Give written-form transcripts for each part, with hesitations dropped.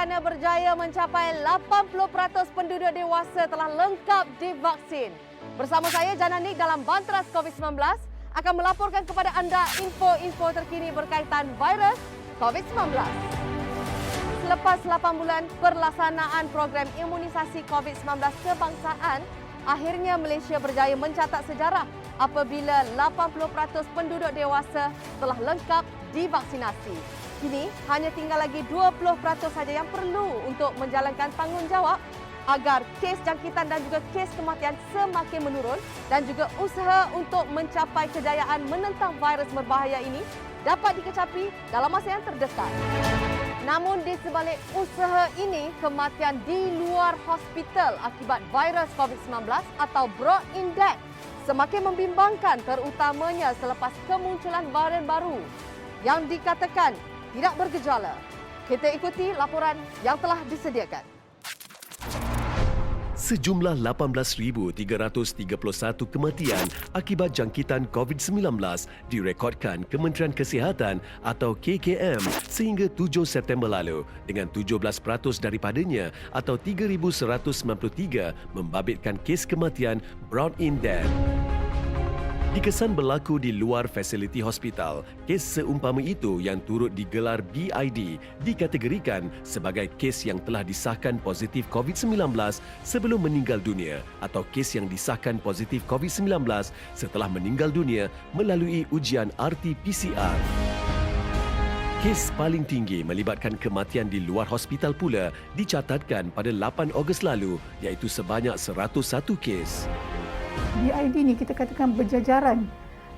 kerana berjaya mencapai 80% penduduk dewasa telah lengkap divaksin. Bersama saya, Jana Nik, dalam Banteras COVID-19 akan melaporkan kepada anda info-info terkini berkaitan virus COVID-19. Selepas 8 bulan pelaksanaan program imunisasi COVID-19 kebangsaan, akhirnya Malaysia berjaya mencatat sejarah apabila 80% penduduk dewasa telah lengkap divaksinasi. Kini hanya tinggal lagi 20% saja yang perlu untuk menjalankan tanggungjawab agar kes jangkitan dan juga kes kematian semakin menurun dan juga usaha untuk mencapai kejayaan menentang virus berbahaya ini dapat dikecapi dalam masa yang terdekat. Namun di sebalik usaha ini, kematian di luar hospital akibat virus COVID-19 atau Broad Index semakin membimbangkan, terutamanya selepas kemunculan varian baru yang dikatakan tidak bergejala. Kita ikuti laporan yang telah disediakan. Sejumlah 18,331 kematian akibat jangkitan COVID-19 direkodkan Kementerian Kesihatan atau KKM sehingga 7 September lalu, dengan 17% daripadanya atau 3,193 membabitkan kes kematian Broad Index. Dikesan berlaku di luar fasiliti hospital, kes seumpama itu yang turut digelar BID dikategorikan sebagai kes yang telah disahkan positif COVID-19 sebelum meninggal dunia atau kes yang disahkan positif COVID-19 setelah meninggal dunia melalui ujian RT-PCR. Kes paling tinggi melibatkan kematian di luar hospital pula dicatatkan pada 8 Ogos lalu, iaitu sebanyak 101 kes. BID ni kita katakan berjajaran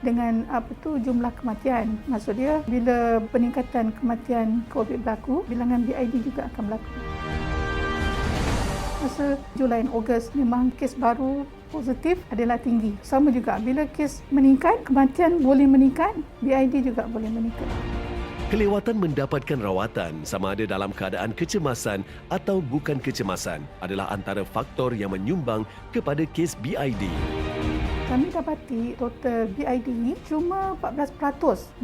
dengan jumlah kematian. Maksud dia bila peningkatan kematian COVID berlaku, bilangan BID juga akan berlaku. Masa Julai dan Ogos memang kes baru positif adalah tinggi. Sama juga bila kes meningkat, kematian boleh meningkat, BID juga boleh meningkat. Kelewatan mendapatkan rawatan sama ada dalam keadaan kecemasan atau bukan kecemasan adalah antara faktor yang menyumbang kepada kes BID. Kami dapati total BID ini cuma 14%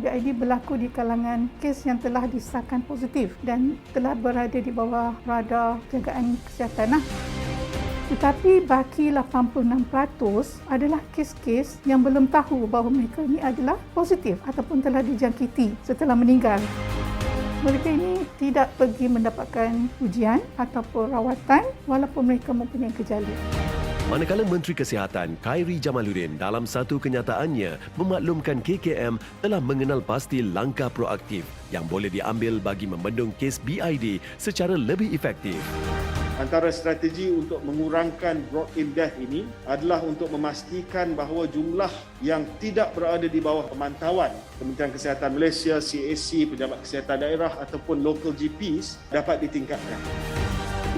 BID berlaku di kalangan kes yang telah disahkan positif dan telah berada di bawah radar jagaan kesihatan. Tetapi baki 86% adalah kes-kes yang belum tahu bahawa mereka ini adalah positif ataupun telah dijangkiti setelah meninggal. Mereka ini tidak pergi mendapatkan ujian ataupun rawatan walaupun mereka mempunyai gejala. Manakala Menteri Kesihatan Khairy Jamaluddin dalam satu kenyataannya memaklumkan KKM telah mengenal pasti langkah proaktif yang boleh diambil bagi membendung kes BID secara lebih efektif. Antara strategi untuk mengurangkan Broad Index ini adalah untuk memastikan bahawa jumlah yang tidak berada di bawah pemantauan Kementerian Kesihatan Malaysia, CAC, Pejabat Kesihatan Daerah ataupun local GPs dapat ditingkatkan.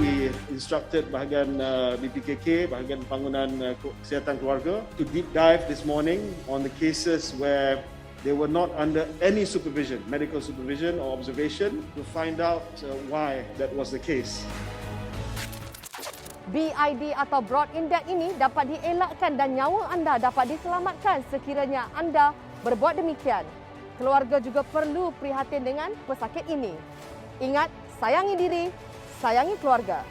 We instructed bahagian BPKK, bahagian Pembangunan Kesihatan Keluarga, to deep dive this morning on the cases where they were not under any supervision, medical supervision or observation, to find out why that was the case. BID atau Broad Index ini dapat dielakkan dan nyawa anda dapat diselamatkan sekiranya anda berbuat demikian. Keluarga juga perlu prihatin dengan pesakit ini. Ingat, sayangi diri, sayangi keluarga.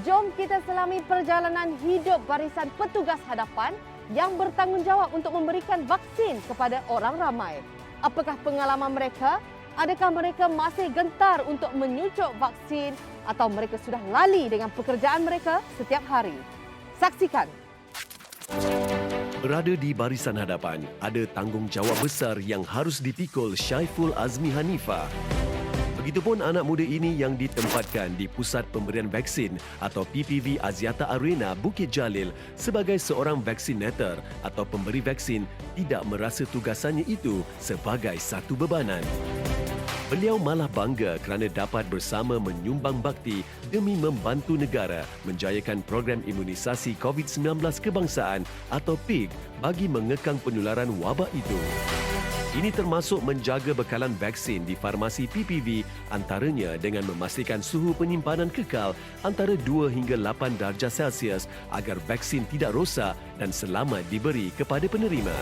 Jom kita selami perjalanan hidup barisan petugas hadapan yang bertanggungjawab untuk memberikan vaksin kepada orang ramai. Apakah pengalaman mereka? Adakah mereka masih gentar untuk menyucuk vaksin atau mereka sudah lali dengan pekerjaan mereka setiap hari? Saksikan. Berada di barisan hadapan, ada tanggungjawab besar yang harus dipikul Syaiful Azmi Hanifah. Begitupun anak muda ini yang ditempatkan di Pusat Pemberian Vaksin atau PPV Aziata Arena Bukit Jalil sebagai seorang vaksinator atau pemberi vaksin tidak merasa tugasannya itu sebagai satu bebanan. Beliau malah bangga kerana dapat bersama menyumbang bakti demi membantu negara menjayakan program imunisasi COVID-19 kebangsaan atau PIK bagi mengekang penularan wabak itu. Ini termasuk menjaga bekalan vaksin di farmasi PPV antaranya dengan memastikan suhu penyimpanan kekal antara 2 hingga 8 darjah Celsius agar vaksin tidak rosak dan selamat diberi kepada penerima.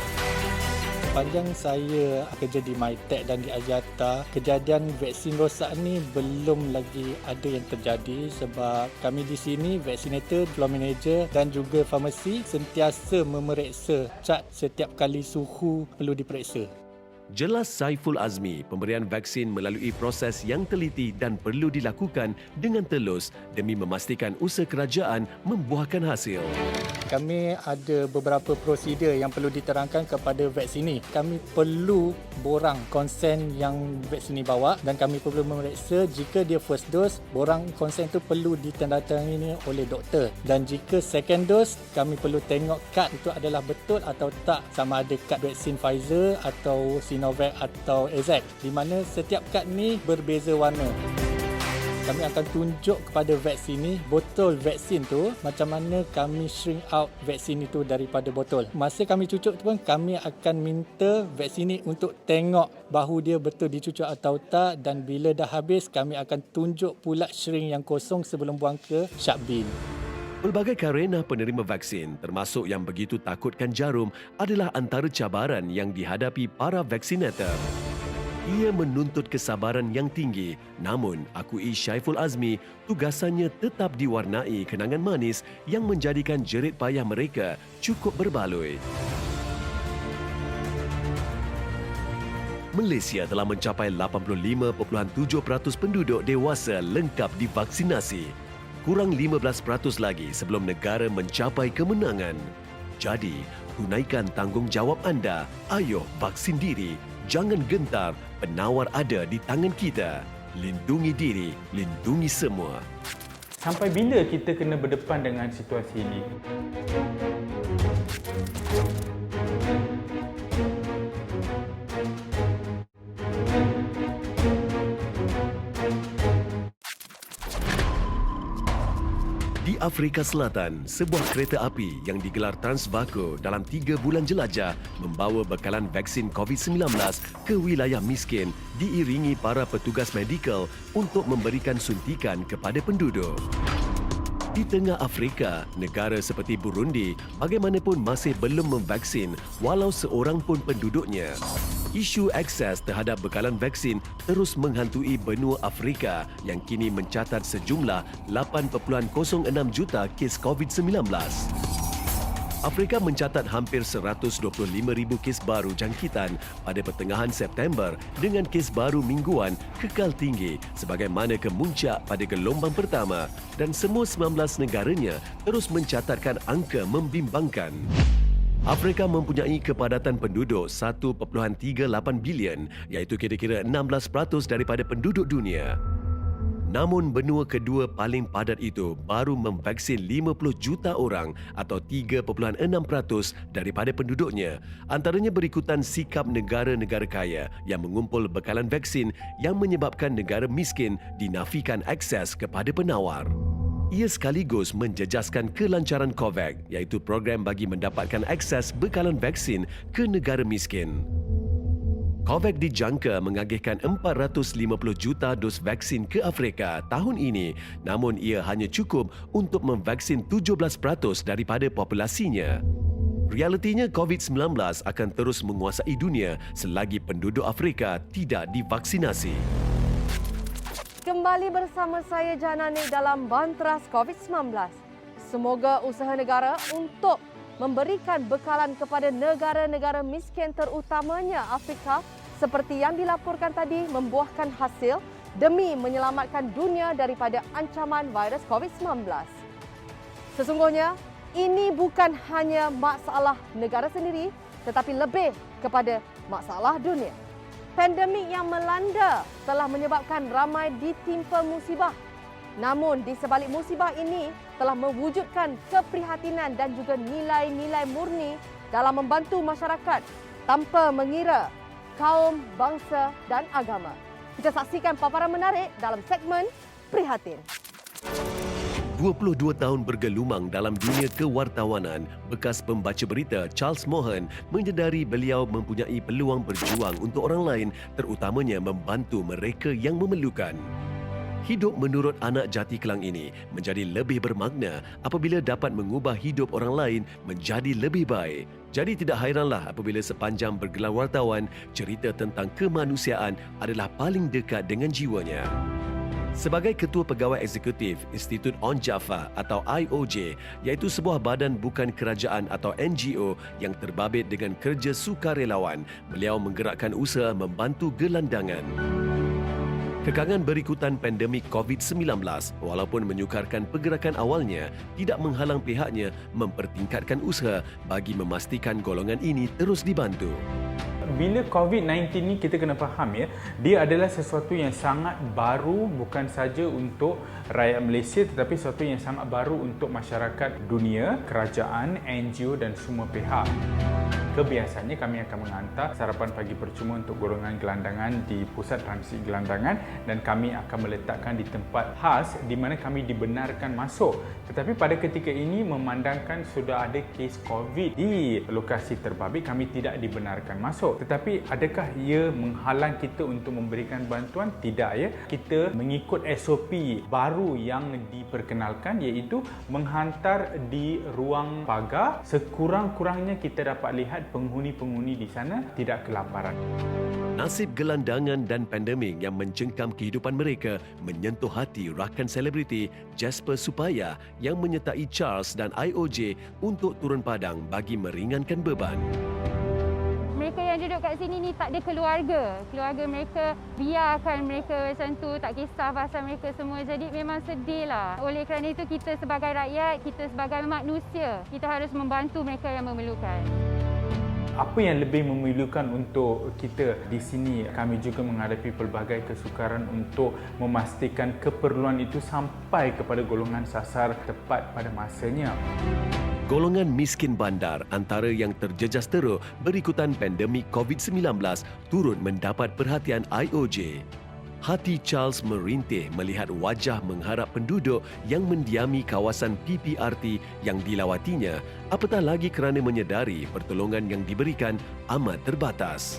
Sepanjang saya kerja di MyTech dan di Axiata, kejadian vaksin rosak ni belum lagi ada yang terjadi sebab kami di sini, vaccinator, floor manager dan juga farmasi sentiasa memeriksa cat setiap kali suhu perlu diperiksa. Jelas Saiful Azmi, pemberian vaksin melalui proses yang teliti dan perlu dilakukan dengan telus demi memastikan usaha kerajaan membuahkan hasil. Kami ada beberapa prosedur yang perlu diterangkan kepada vaksin ini. Kami perlu borang konsen yang vaksin ini bawa dan kami perlu memeriksa jika dia first dose, borang konsen itu perlu ditandatangani oleh doktor. Dan jika second dose, kami perlu tengok kad itu adalah betul atau tak, sama ada kad vaksin Pfizer atau Sinovac atau AZ, di mana setiap kad ni berbeza warna. Kami akan tunjuk kepada vaksin ni, botol vaksin tu, macam mana kami shrink out vaksin itu daripada botol. Masa kami cucuk tu pun, kami akan minta vaksin ni untuk tengok bahu dia betul dicucuk atau tak, dan bila dah habis, kami akan tunjuk pula shrink yang kosong sebelum buang ke shark bin. Pelbagai karena penerima vaksin, termasuk yang begitu takutkan jarum, adalah antara cabaran yang dihadapi para vaksinator. Ia menuntut kesabaran yang tinggi, namun akui Saiful Azmi, tugasannya tetap diwarnai kenangan manis yang menjadikan jerit payah mereka cukup berbaloi. Malaysia telah mencapai 85.7% penduduk dewasa lengkap divaksinasi. Kurang 15% lagi sebelum negara mencapai kemenangan. Jadi, tunaikan tanggungjawab anda. Ayo vaksin diri. Jangan gentar, penawar ada di tangan kita. Lindungi diri, lindungi semua. Sampai bila kita kena berdepan dengan situasi ini? Di Afrika Selatan, sebuah kereta api yang digelar Transvaco dalam 3 bulan jelajah membawa bekalan vaksin COVID-19 ke wilayah miskin diiringi para petugas medikal untuk memberikan suntikan kepada penduduk. Di tengah Afrika, negara seperti Burundi bagaimanapun masih belum memvaksin walau seorang pun penduduknya. Isu akses terhadap bekalan vaksin terus menghantui benua Afrika yang kini mencatat sejumlah 8.06 juta kes COVID-19. Afrika mencatat hampir 125,000 kes baru jangkitan pada pertengahan September dengan kes baru mingguan kekal tinggi sebagaimana kemuncak pada gelombang pertama dan semua 19 negaranya terus mencatatkan angka membimbangkan. Afrika mempunyai kepadatan penduduk 1.38 bilion iaitu kira-kira 16% daripada penduduk dunia. Namun benua kedua paling padat itu baru memvaksin 50 juta orang atau 3.6% daripada penduduknya. Antaranya berikutan sikap negara-negara kaya yang mengumpul bekalan vaksin yang menyebabkan negara miskin dinafikan akses kepada penawar. Ia sekaligus menjejaskan kelancaran COVAX iaitu program bagi mendapatkan akses bekalan vaksin ke negara miskin. COVAX dijangka mengagihkan 450 juta dos vaksin ke Afrika tahun ini, namun ia hanya cukup untuk memvaksin 17% daripada populasinya. Realitinya COVID-19 akan terus menguasai dunia selagi penduduk Afrika tidak divaksinasi. Kembali bersama saya Janani dalam Bantras COVID-19. Semoga usaha negara untuk memberikan bekalan kepada negara-negara miskin terutamanya Afrika seperti yang dilaporkan tadi membuahkan hasil demi menyelamatkan dunia daripada ancaman virus COVID-19. Sesungguhnya, ini bukan hanya masalah negara sendiri tetapi lebih kepada masalah dunia. Pandemik yang melanda telah menyebabkan ramai ditimpa musibah. Namun di sebalik musibah ini telah mewujudkan keprihatinan dan juga nilai-nilai murni dalam membantu masyarakat tanpa mengira kaum, bangsa dan agama. Kita saksikan paparan menarik dalam segmen Prihatin. 22 tahun bergelumang dalam dunia kewartawanan, bekas pembaca berita Charles Mohan menyedari beliau mempunyai peluang berjuang untuk orang lain, terutamanya membantu mereka yang memerlukan. Hidup menurut anak jati kelang ini menjadi lebih bermakna apabila dapat mengubah hidup orang lain menjadi lebih baik. Jadi tidak hairanlah apabila sepanjang bergelar wartawan, cerita tentang kemanusiaan adalah paling dekat dengan jiwanya. Sebagai Ketua Pegawai Eksekutif Institut On Jaafar atau IOJ, iaitu sebuah badan bukan kerajaan atau NGO yang terbabit dengan kerja sukarelawan, beliau menggerakkan usaha membantu gelandangan. Kekangan berikutan pandemik COVID-19, walaupun menyukarkan pergerakan awalnya, tidak menghalang pihaknya mempertingkatkan usaha bagi memastikan golongan ini terus dibantu. Bila COVID-19 ni kita kena faham ya, dia adalah sesuatu yang sangat baru bukan saja untuk rakyat Malaysia tetapi sesuatu yang sangat baru untuk masyarakat dunia, kerajaan, NGO dan semua pihak. Kebiasaannya kami akan menghantar sarapan pagi percuma untuk golongan gelandangan di pusat transit gelandangan dan kami akan meletakkan di tempat khas di mana kami dibenarkan masuk. Tetapi pada ketika ini memandangkan sudah ada kes COVID di lokasi terbabit, kami tidak dibenarkan masuk. Tetapi adakah ia menghalang kita untuk memberikan bantuan? Tidak ya. Kita mengikut SOP baru yang diperkenalkan iaitu menghantar di ruang pagar. Sekurang-kurangnya kita dapat lihat penghuni-penghuni di sana tidak kelaparan. Nasib gelandangan dan pandemik yang mencengkam kehidupan mereka menyentuh hati rakan selebriti Jasper Supaya yang menyertai Charles dan IOJ untuk turun padang bagi meringankan beban. Mereka yang duduk kat sini ni tak ada keluarga. Keluarga mereka biarkan mereka macam tu, tak kisah pasal mereka semua. Jadi memang sedih lah. Oleh kerana itu kita sebagai rakyat, kita sebagai manusia, kita harus membantu mereka yang memerlukan. Apa yang lebih memilukan untuk kita di sini, kami juga menghadapi pelbagai kesukaran untuk memastikan keperluan itu sampai kepada golongan sasar tepat pada masanya. Golongan miskin bandar antara yang terjejas teruk berikutan pandemik COVID-19 turut mendapat perhatian IOJ. Hati Charles merintih melihat wajah mengharap penduduk yang mendiami kawasan PPRT yang dilawatinya, apatah lagi kerana menyedari pertolongan yang diberikan amat terbatas.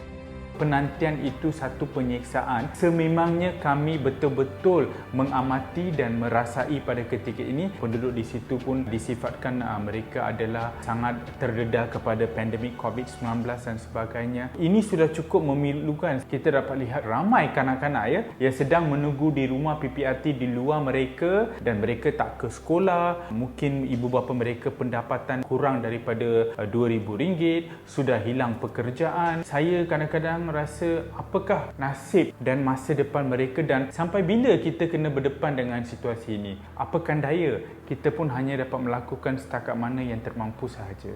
Penantian itu satu penyiksaan. Sememangnya kami betul-betul mengamati dan merasai pada ketika ini. Penduduk di situ pun disifatkan mereka adalah sangat terdedah kepada pandemik COVID-19 dan sebagainya. Ini sudah cukup memilukan. Kita dapat lihat ramai kanak-kanak ya yang sedang menunggu di rumah PPRT di luar mereka dan mereka tak ke sekolah. Mungkin ibu bapa mereka pendapatan kurang daripada RM2,000, sudah hilang pekerjaan. Saya kadang-kadang rasa apakah nasib dan masa depan mereka dan sampai bila kita kena berdepan dengan situasi ini. Apakan daya, kita pun hanya dapat melakukan setakat mana yang termampu sahaja.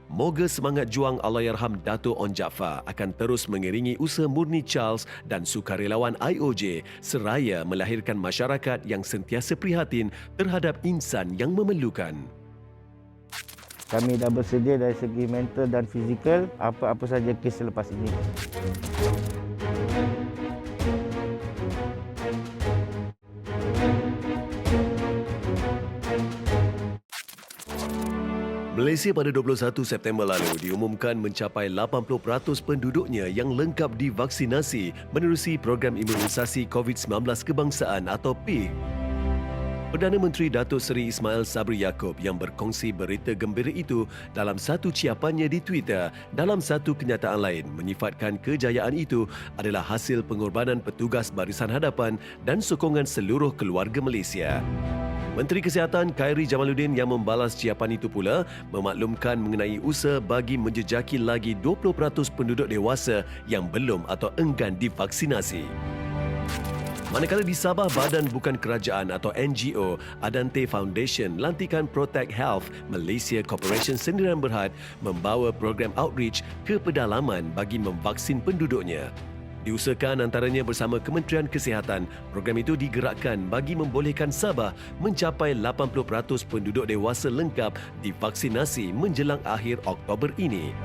Moga semangat juang Allahyarham Dato' On Jaafar akan terus mengiringi usaha murni Charles dan sukarelawan IOJ seraya melahirkan masyarakat yang sentiasa prihatin terhadap insan yang memerlukan. Kami dah bersedia dari segi mental dan fizikal apa-apa saja kes selepas ini. Malaysia pada 21 September lalu diumumkan mencapai 80% penduduknya yang lengkap divaksinasi menerusi program imunisasi COVID-19 kebangsaan atau PIK. Perdana Menteri Datuk Seri Ismail Sabri Yaakob yang berkongsi berita gembira itu dalam satu ciapannya di Twitter dalam satu kenyataan lain menyifatkan kejayaan itu adalah hasil pengorbanan petugas barisan hadapan dan sokongan seluruh keluarga Malaysia. Menteri Kesihatan Khairy Jamaluddin yang membalas ciapan itu pula memaklumkan mengenai usaha bagi menjejaki lagi 20% penduduk dewasa yang belum atau enggan divaksinasi. Manakala di Sabah, Badan Bukan Kerajaan atau NGO Adante Foundation lantikan Protect Health Malaysia Corporation Sendirian Berhad membawa program outreach ke pedalaman bagi memvaksin penduduknya. Diusahakan antaranya bersama Kementerian Kesihatan, program itu digerakkan bagi membolehkan Sabah mencapai 80% penduduk dewasa lengkap divaksinasi menjelang akhir Oktober ini.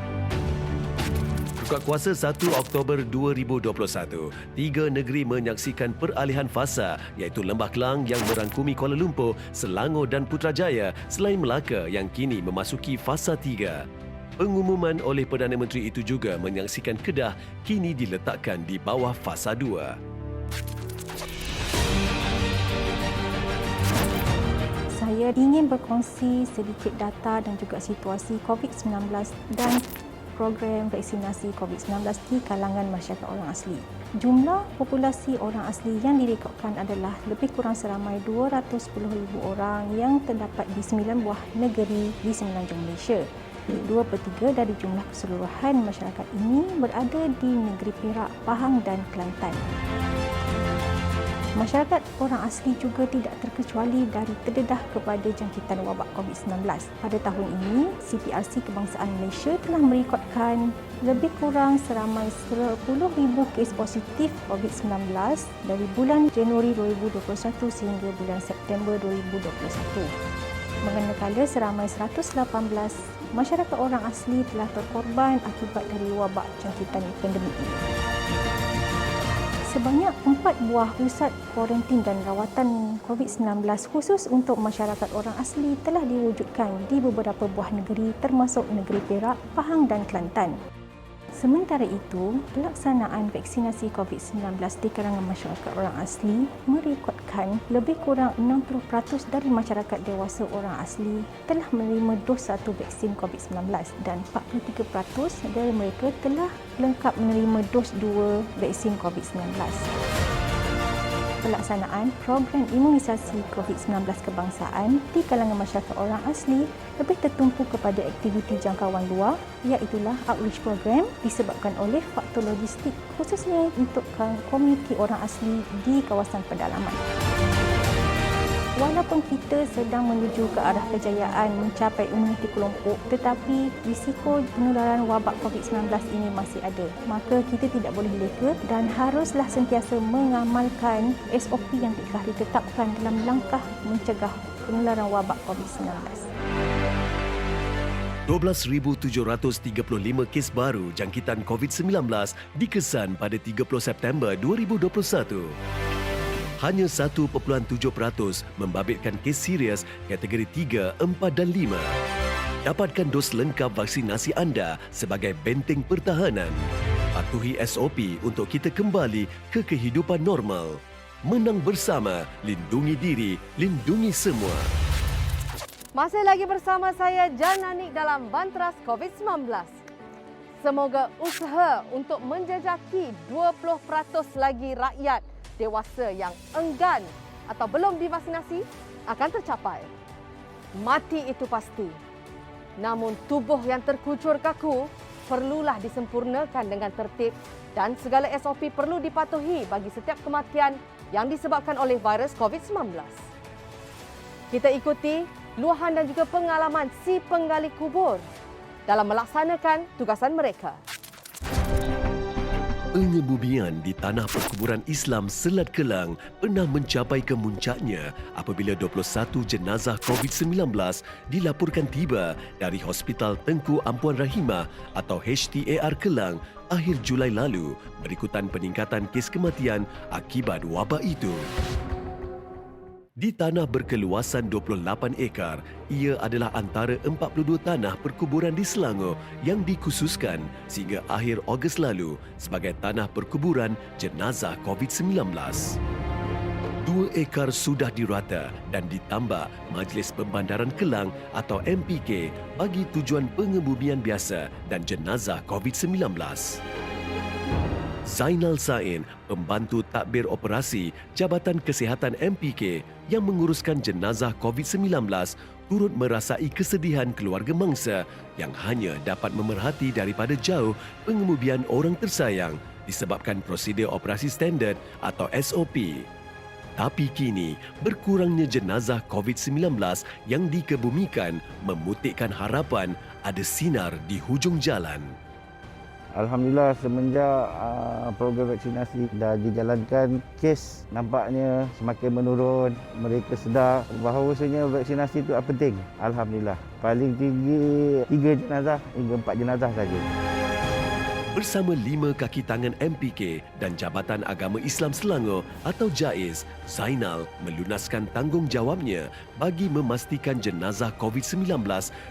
Buka kuasa 1 Oktober 2021, 3 negeri menyaksikan peralihan fasa iaitu Lembah Kelang yang merangkumi Kuala Lumpur, Selangor dan Putrajaya selain Melaka yang kini memasuki fasa 3. Pengumuman oleh Perdana Menteri itu juga menyaksikan Kedah kini diletakkan di bawah fasa 2. Saya saya ingin berkongsi sedikit data dan juga situasi COVID-19 dan program vaksinasi COVID-19 di kalangan masyarakat orang asli. Jumlah populasi orang asli yang direkodkan adalah lebih kurang seramai 210,000 orang yang terdapat di 9 buah negeri di semenanjung Malaysia. 2/3 dari jumlah keseluruhan masyarakat ini berada di negeri Perak, Pahang dan Kelantan. Masyarakat orang asli juga tidak terkecuali dari terdedah kepada jangkitan wabak COVID-19. Pada tahun ini, CPRC Kebangsaan Malaysia telah merekodkan lebih kurang seramai 10,000 kes positif COVID-19 dari bulan Januari 2021 sehingga bulan September 2021. Manakala seramai 118 masyarakat orang asli telah terkorban akibat dari wabak jangkitan pandemik ini. Sebanyak 4 buah pusat kuarantin dan rawatan COVID-19 khusus untuk masyarakat orang asli telah diwujudkan di beberapa buah negeri termasuk negeri Perak, Pahang dan Kelantan. Sementara itu, pelaksanaan vaksinasi COVID-19 di kalangan masyarakat orang asli merekodkan lebih kurang 60% dari masyarakat dewasa orang asli telah menerima dos 1 vaksin COVID-19 dan 43% dari mereka telah lengkap menerima dos 2 vaksin COVID-19. Pelaksanaan program imunisasi COVID-19 kebangsaan di kalangan masyarakat orang asli lebih tertumpu kepada aktiviti jangkauan luar iaitu outreach program disebabkan oleh faktor logistik khususnya untuk komuniti orang asli di kawasan pedalaman. Walaupun kita sedang menuju ke arah kejayaan mencapai imuniti kelompok, tetapi risiko penularan wabak COVID-19 ini masih ada. Maka kita tidak boleh leka dan haruslah sentiasa mengamalkan SOP yang telah ditetapkan dalam langkah mencegah penularan wabak COVID-19. 12,735 kes baru jangkitan COVID-19 dikesan pada 30 September 2021. Hanya 1.7% membabitkan kes serius kategori 3, 4 dan 5. Dapatkan dos lengkap vaksinasi anda sebagai benteng pertahanan. Patuhi SOP untuk kita kembali ke kehidupan normal. Menang bersama, lindungi diri, lindungi semua. Masih lagi bersama saya Jan Anik dalam Bantras COVID-19. Semoga usaha untuk menjejaki 20% lagi rakyat dewasa yang enggan atau belum divaksinasi akan tercapai. Mati itu pasti. Namun tubuh yang terkucur kaku perlulah disempurnakan dengan tertib dan segala SOP perlu dipatuhi bagi setiap kematian yang disebabkan oleh virus COVID-19. Kita ikuti luahan dan juga pengalaman si penggali kubur dalam melaksanakan tugasan mereka. Pengebumian di tanah perkuburan Islam Selat Kelang pernah mencapai kemuncaknya apabila 21 jenazah COVID-19 dilaporkan tiba dari Hospital Tengku Ampuan Rahimah atau HTAR Kelang akhir Julai lalu berikutan peningkatan kes kematian akibat wabak itu. Di tanah berkeluasan 28 ekar, ia adalah antara 42 tanah perkuburan di Selangor yang dikhususkan sehingga akhir Ogos lalu sebagai tanah perkuburan jenazah COVID-19. 2 ekar sudah dirata dan ditambah Majlis Pembandaran Kelang atau MPK bagi tujuan pengebumian biasa dan jenazah COVID-19. Zainal Sain, pembantu takbir operasi Jabatan Kesihatan MPK yang menguruskan jenazah COVID-19, turut merasai kesedihan keluarga mangsa yang hanya dapat memerhati daripada jauh pengebumian orang tersayang disebabkan prosedur operasi standard atau SOP. Tapi kini, berkurangnya jenazah COVID-19 yang dikebumikan memutikkan harapan ada sinar di hujung jalan. Alhamdulillah semenjak program vaksinasi dah dijalankan, kes nampaknya semakin menurun. Mereka sedar bahawasanya vaksinasi itu penting. Alhamdulillah. Paling tinggi 3 jenazah hingga 4 jenazah saja. Bersama 5 kaki tangan MPK dan Jabatan Agama Islam Selangor atau JAIS, Zainal melunaskan tanggungjawabnya bagi memastikan jenazah COVID-19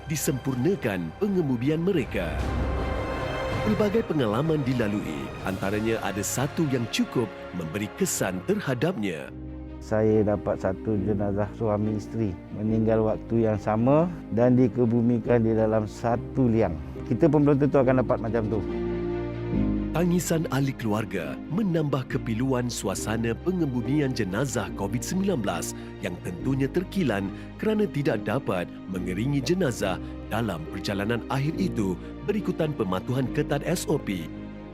disempurnakan pengebumian mereka. Pelbagai pengalaman dilalui, antaranya ada satu yang cukup memberi kesan terhadapnya. Saya dapat satu jenazah suami isteri meninggal waktu yang sama dan dikebumikan di dalam satu liang. Kita pun belum tentu akan dapat macam tu. Tangisan ahli keluarga menambah kepiluan suasana pengebumian jenazah COVID-19 yang tentunya terkilan kerana tidak dapat mengiringi jenazah dalam perjalanan akhir itu berikutan pematuhan ketat SOP.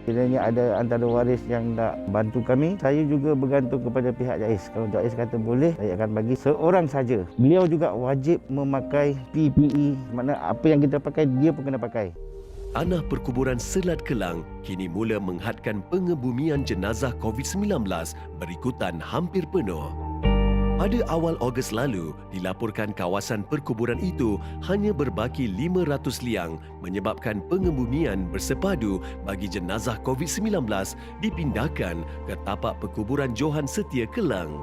Kiranya ada antara waris yang nak bantu kami, saya juga bergantung kepada pihak JAIS. Kalau JAIS kata boleh, saya akan bagi seorang saja. Beliau juga wajib memakai PPE, makna apa yang kita pakai, dia pun kena pakai. Tanah perkuburan Selat Kelang kini mula menghadkan pengebumian jenazah COVID-19 berikutan hampir penuh. Pada awal Ogos lalu, dilaporkan kawasan perkuburan itu hanya berbaki 500 liang menyebabkan pengebumian bersepadu bagi jenazah COVID-19 dipindahkan ke tapak perkuburan Johan Setia Kelang.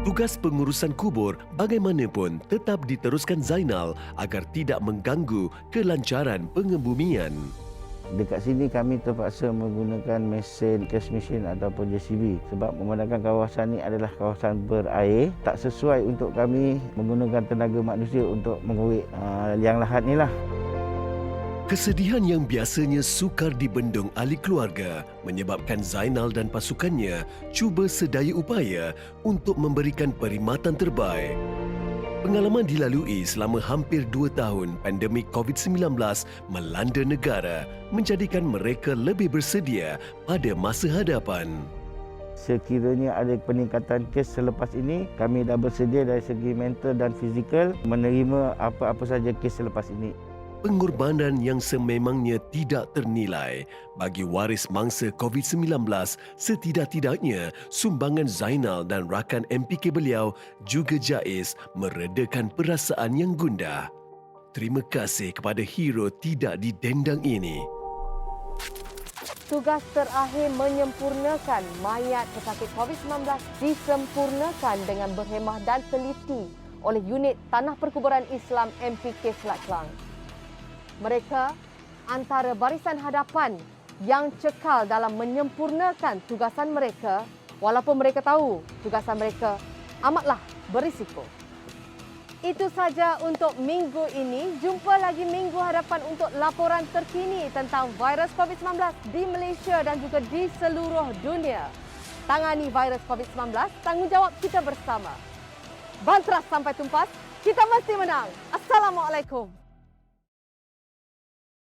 Tugas pengurusan kubur bagaimanapun tetap diteruskan Zainal agar tidak mengganggu kelancaran pengebumian. Dekat sini kami terpaksa menggunakan mesin cash machine ataupun JCB sebab memandangkan kawasan ini adalah kawasan berair, tak sesuai untuk kami menggunakan tenaga manusia untuk menguruk liang lahat ni lah. Kesedihan yang biasanya sukar dibendung ahli keluarga menyebabkan Zainal dan pasukannya cuba sedaya upaya untuk memberikan perkhidmatan terbaik. Pengalaman dilalui selama hampir 2 tahun pandemik COVID-19 melanda negara menjadikan mereka lebih bersedia pada masa hadapan. Sekiranya ada peningkatan kes selepas ini, kami dah bersedia dari segi mental dan fizikal menerima apa-apa saja kes selepas ini. Pengorbanan yang sememangnya tidak ternilai bagi waris mangsa COVID-19, setidak-tidaknya sumbangan Zainal dan rakan MPK beliau juga JAIS meredakan perasaan yang gundah. Terima kasih kepada hero tidak didendang ini. Tugas terakhir menyempurnakan mayat pesakit COVID-19 disempurnakan dengan berhemah dan teliti oleh unit Tanah Perkuburan Islam MPK Selat Kelang. Mereka antara barisan hadapan yang cekal dalam menyempurnakan tugasan mereka walaupun mereka tahu tugasan mereka amatlah berisiko. Itu saja untuk minggu ini. Jumpa lagi minggu hadapan untuk laporan terkini tentang virus COVID-19 di Malaysia dan juga di seluruh dunia. Tangani virus COVID-19, tanggungjawab kita bersama. Bantras sampai tuntas, kita mesti menang. Assalamualaikum.